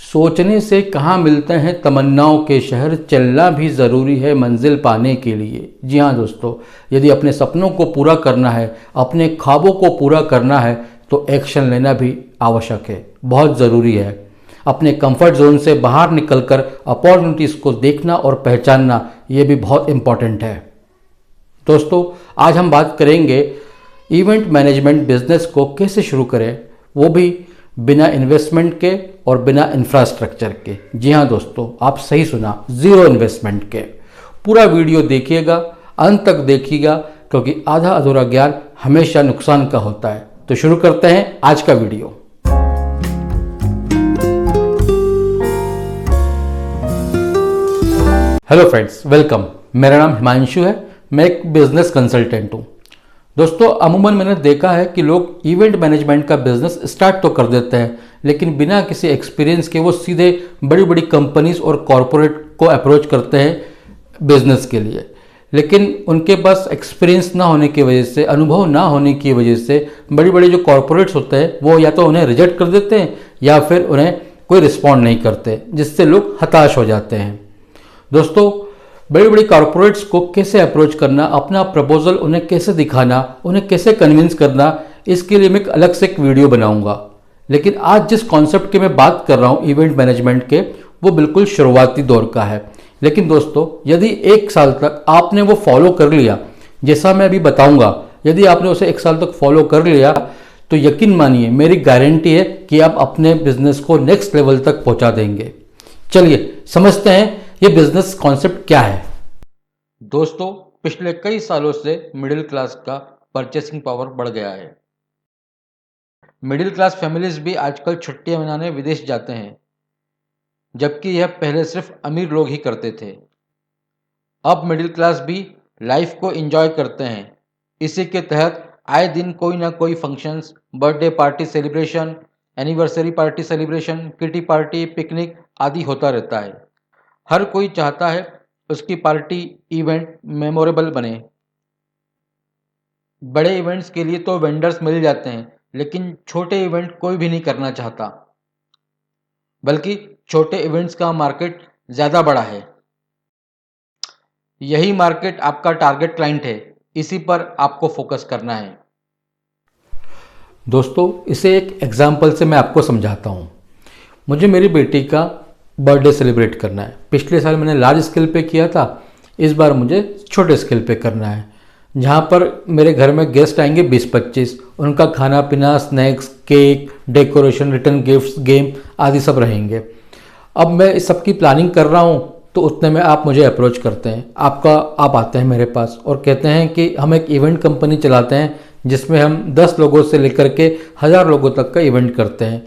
सोचने से कहाँ मिलते हैं तमन्नाओं के शहर, चलना भी ज़रूरी है मंजिल पाने के लिए। जी हाँ दोस्तों, यदि अपने सपनों को पूरा करना है, अपने ख्वाबों को पूरा करना है तो एक्शन लेना भी आवश्यक है, बहुत ज़रूरी है। अपने कंफर्ट जोन से बाहर निकलकर अपॉर्चुनिटीज़ को देखना और पहचानना, ये भी बहुत इम्पॉर्टेंट है। दोस्तों, आज हम बात करेंगे इवेंट मैनेजमेंट बिजनेस को कैसे शुरू करें, वो भी बिना इन्वेस्टमेंट के और बिना इंफ्रास्ट्रक्चर के। जी हाँ दोस्तों, आप सही सुना, ज़ीरो इन्वेस्टमेंट के। पूरा वीडियो देखिएगा, अंत तक देखिएगा, क्योंकि आधा अधूरा ज्ञान हमेशा नुकसान का होता है। तो शुरू करते हैं आज का वीडियो। Hello friends, welcome. मेरा नाम हिमांशु है, मैं एक बिजनेस कंसल्टेंट हूँ। दोस्तों, अमूमन मैंने देखा है कि लोग इवेंट मैनेजमेंट का बिजनेस स्टार्ट तो कर देते हैं, लेकिन बिना किसी एक्सपीरियंस के वो सीधे बड़ी बड़ी कंपनीज और कॉरपोरेट को अप्रोच करते हैं बिजनेस के लिए। लेकिन उनके पास एक्सपीरियंस ना होने की वजह से, अनुभव ना होने की वजह से बड़ी बड़ी जो कॉरपोरेट्स होते हैं वो या तो उन्हें रिजेक्ट कर देते हैं या फिर उन्हें कोई रिस्पॉन्ड नहीं करते, जिससे लोग हताश हो जाते हैं। दोस्तों, बड़ी बड़ी कॉरपोरेट्स को कैसे अप्रोच करना, अपना प्रपोजल उन्हें कैसे दिखाना, उन्हें कैसे कन्विंस करना, इसके लिए मैं एक अलग से एक वीडियो बनाऊंगा। लेकिन आज जिस कॉन्सेप्ट की मैं बात कर रहा हूं इवेंट मैनेजमेंट के, वो बिल्कुल शुरुआती दौर का है। लेकिन दोस्तों, यदि 1 साल तक आपने वो फॉलो कर लिया, जैसा मैं अभी बताऊंगा, यदि आपने उसे 1 साल तक फॉलो कर लिया तो यकीन मानिए, मेरी गारंटी है कि आप अपने बिजनेस को नेक्स्ट लेवल तक पहुंचा देंगे। चलिए समझते हैं ये बिजनेस कॉन्सेप्ट क्या है। दोस्तों, पिछले कई सालों से मिडिल क्लास का परचेसिंग पावर बढ़ गया है। मिडिल क्लास फैमिलीज भी आजकल छुट्टियां मनाने विदेश जाते हैं, जबकि यह पहले सिर्फ अमीर लोग ही करते थे। अब मिडिल क्लास भी लाइफ को एंजॉय करते हैं। इसी के तहत आए दिन कोई ना कोई functions, birthday party celebration, anniversary party celebration, kitty party, picnic आदि होता रहता है। हर कोई चाहता है उसकी पार्टी इवेंट मेमोरेबल बने। बड़े इवेंट्स के लिए तो वेंडर्स मिल जाते हैं, लेकिन छोटे इवेंट कोई भी नहीं करना चाहता, बल्कि छोटे इवेंट्स का मार्केट ज़्यादा बड़ा है। यही मार्केट आपका टारगेट क्लाइंट है, इसी पर आपको फोकस करना है। दोस्तों, इसे एक एग्जाम्पल से मैं आपको समझाता हूँ। मुझे मेरी बेटी का बर्थडे सेलिब्रेट करना है। पिछले साल मैंने लार्ज स्केल पे किया था, इस बार मुझे छोटे स्केल पे करना है, जहाँ पर मेरे घर में गेस्ट आएंगे 20-25। उनका खाना पीना, snacks, cake, decoration, return gifts, game आदि सब रहेंगे। अब मैं इस सब की प्लानिंग कर रहा हूँ, तो उतने में आप मुझे अप्रोच करते हैं। आप आते हैं मेरे पास और कहते हैं कि हम एक इवेंट कंपनी चलाते हैं, जिसमें हम 10 लोगों से लेकर के 1000 लोगों तक का इवेंट करते हैं।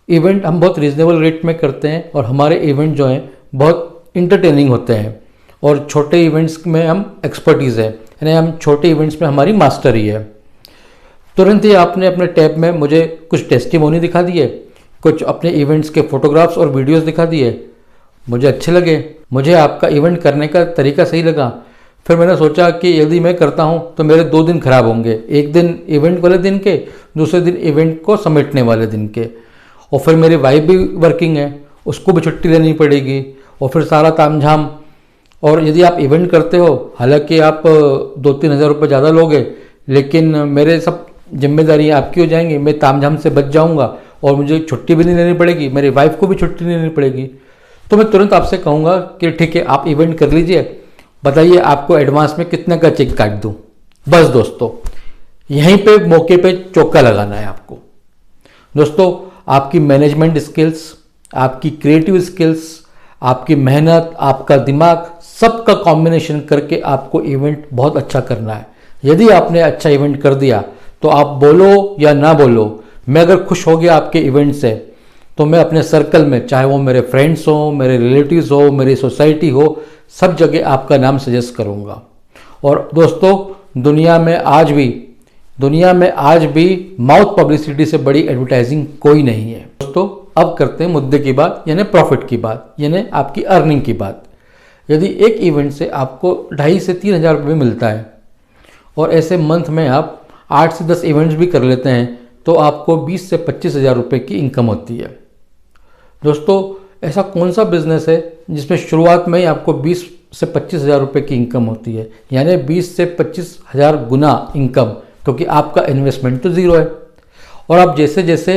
इवेंट हम बहुत रीजनेबल रेट में करते हैं और हमारे इवेंट जो हैं बहुत इंटरटेनिंग होते हैं। और छोटे इवेंट्स में हम एक्सपर्टीज़ है, यानी हम छोटे इवेंट्स में हमारी मास्टरी है। तुरंत ही आपने अपने टैब में मुझे कुछ टेस्टिमोनी दिखा दिए, कुछ अपने इवेंट्स के फोटोग्राफ्स और वीडियोस दिखा दिए। मुझे अच्छे लगे, मुझे आपका इवेंट करने का तरीका सही लगा। फिर मैंने सोचा कि यदि मैं करता हूँ तो मेरे 2 दिन खराब होंगे, एक दिन इवेंट वाले दिन के, दूसरे दिन इवेंट को समेटने वाले दिन के। और फिर मेरी वाइफ भी वर्किंग है, उसको भी छुट्टी लेनी पड़ेगी, और फिर सारा तामझाम। और यदि आप इवेंट करते हो, हालांकि आप 2-3 हज़ार रुपये ज़्यादा लोगे, लेकिन मेरे सब जिम्मेदारियाँ आपकी हो जाएंगी, मैं तामझाम से बच जाऊँगा और मुझे छुट्टी भी नहीं लेनी पड़ेगी, मेरी वाइफ को भी छुट्टी नहीं लेनी पड़ेगी। तो मैं तुरंत आपसे कहूँगा कि ठीक है, आप इवेंट कर लीजिए, बताइए आपको एडवांस में कितना का चेक काट दूँ। बस दोस्तों, यहीं पे मौके पे चौका लगाना है आपको। दोस्तों, आपकी मैनेजमेंट स्किल्स, आपकी क्रिएटिव स्किल्स, आपकी मेहनत, आपका दिमाग, सबका कॉम्बिनेशन करके आपको इवेंट बहुत अच्छा करना है। यदि आपने अच्छा इवेंट कर दिया तो आप बोलो या ना बोलो, मैं अगर खुश हो गया आपके इवेंट से, तो मैं अपने सर्कल में, चाहे वो मेरे फ्रेंड्स हो, मेरे रिलेटिव्स हो, मेरी सोसाइटी हो, सब जगह आपका नाम सजेस्ट करूँगा। और दोस्तों, दुनिया में आज भी माउथ पब्लिसिटी से बड़ी एडवर्टाइजिंग कोई नहीं है। दोस्तों, अब करते हैं मुद्दे की बात, यानी प्रॉफिट की बात, यानी आपकी अर्निंग की बात। यदि एक इवेंट से आपको 2,500 से 3,000 रुपये मिलता है और ऐसे मंथ में आप 8 से 10 इवेंट्स भी कर लेते हैं, तो आपको 20 से 25 हज़ार रुपये की इनकम होती है। दोस्तों ऐसा कौन सा बिजनेस है जिसमें शुरुआत में ही आपको 20 से 25 हज़ार रुपये की इनकम होती है, यानी 20 से 25 हज़ार गुना इनकम, क्योंकि आपका इन्वेस्टमेंट तो ज़ीरो है। और आप जैसे जैसे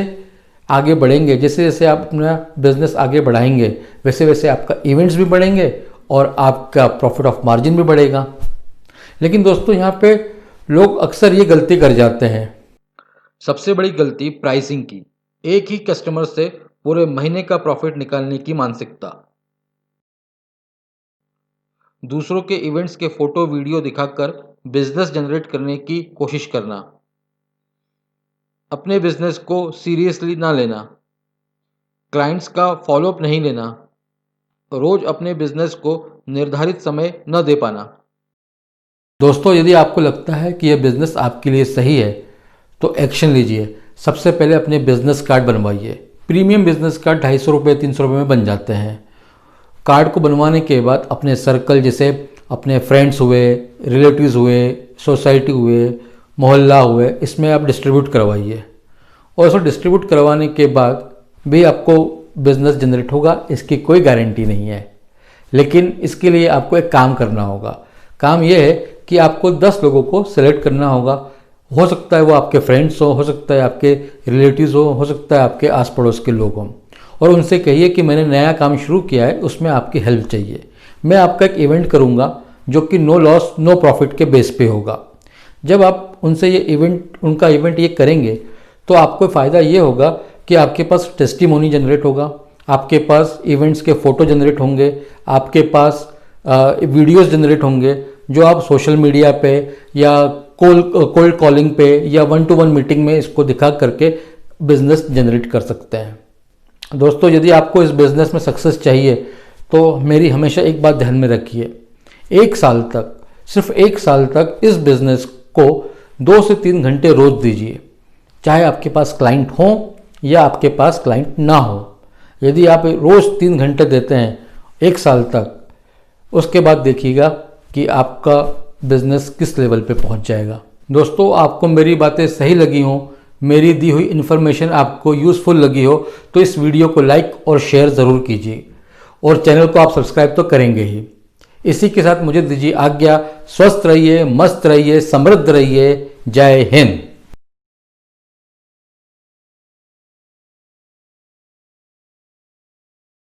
आगे बढ़ेंगे, जैसे जैसे आप अपना बिजनेस आगे बढ़ाएंगे, वैसे वैसे आपका इवेंट्स भी बढ़ेंगे और आपका प्रॉफिट ऑफ मार्जिन भी बढ़ेगा। लेकिन दोस्तों यहाँ पे लोग अक्सर ये गलती कर जाते हैं, सबसे बड़ी गलती प्राइसिंग की, एक ही कस्टमर से पूरे महीने का प्रॉफिट निकालने की मानसिकता, दूसरों के इवेंट्स के फोटो वीडियो दिखाकर बिजनेस जनरेट करने की कोशिश करना, अपने बिजनेस को सीरियसली ना लेना, क्लाइंट्स का फॉलोअप नहीं लेना, रोज अपने बिजनेस को निर्धारित समय न दे पाना। दोस्तों यदि आपको लगता है कि यह बिजनेस आपके लिए सही है तो एक्शन लीजिए। सबसे पहले अपने बिजनेस कार्ड बनवाइए। प्रीमियम बिजनेस कार्ड 250 रुपये 300 रुपये में बन जाते हैं। कार्ड को बनवाने के बाद अपने सर्कल, जैसे अपने फ्रेंड्स हुए, रिलेटिव्स हुए, सोसाइटी हुए, मोहल्ला हुए, इसमें आप डिस्ट्रीब्यूट करवाइए। और इसको डिस्ट्रीब्यूट करवाने के बाद भी आपको बिजनेस जनरेट होगा, इसकी कोई गारंटी नहीं है। लेकिन इसके लिए आपको एक काम करना होगा। काम यह है कि आपको 10 लोगों को सेलेक्ट करना होगा। हो सकता है वो आपके फ्रेंड्स हो सकता है आपके रिलेटिव्स हो सकता है आपके आस पड़ोस के लोग हों, और उनसे कहिए कि मैंने नया काम शुरू किया है, उसमें आपकी हेल्प चाहिए। मैं आपका एक इवेंट करूंगा जो कि नो लॉस नो प्रॉफिट के बेस पे होगा। जब आप उनसे उनका इवेंट ये करेंगे तो आपको फ़ायदा ये होगा कि आपके पास टेस्टिमोनी जनरेट होगा, आपके पास इवेंट्स के फ़ोटो जनरेट होंगे, आपके पास वीडियोस जनरेट होंगे जो आप सोशल मीडिया पे या कोल्ड कॉलिंग पे या 1-to-1 मीटिंग में इसको दिखा करके बिजनेस जनरेट कर सकते हैं। दोस्तों यदि आपको इस बिजनेस में सक्सेस चाहिए तो मेरी हमेशा एक बात ध्यान में रखिए, 1 साल तक, सिर्फ 1 साल तक इस बिजनेस को 2 से 3 घंटे रोज दीजिए, चाहे आपके पास क्लाइंट हो या आपके पास क्लाइंट ना हो। यदि आप रोज 3 घंटे देते हैं 1 साल तक, उसके बाद देखिएगा कि आपका बिजनेस किस लेवल पे पहुंच जाएगा। दोस्तों आपको मेरी बातें सही लगी हों, मेरी दी हुई इन्फॉर्मेशन आपको यूज़फुल लगी हो तो इस वीडियो को लाइक और शेयर ज़रूर कीजिए, और चैनल को आप सब्सक्राइब तो करेंगे ही। इसी के साथ मुझे दीजिए आज्ञा। स्वस्थ रहिए, मस्त रहिए, समृद्ध रहिए। जय हिंद।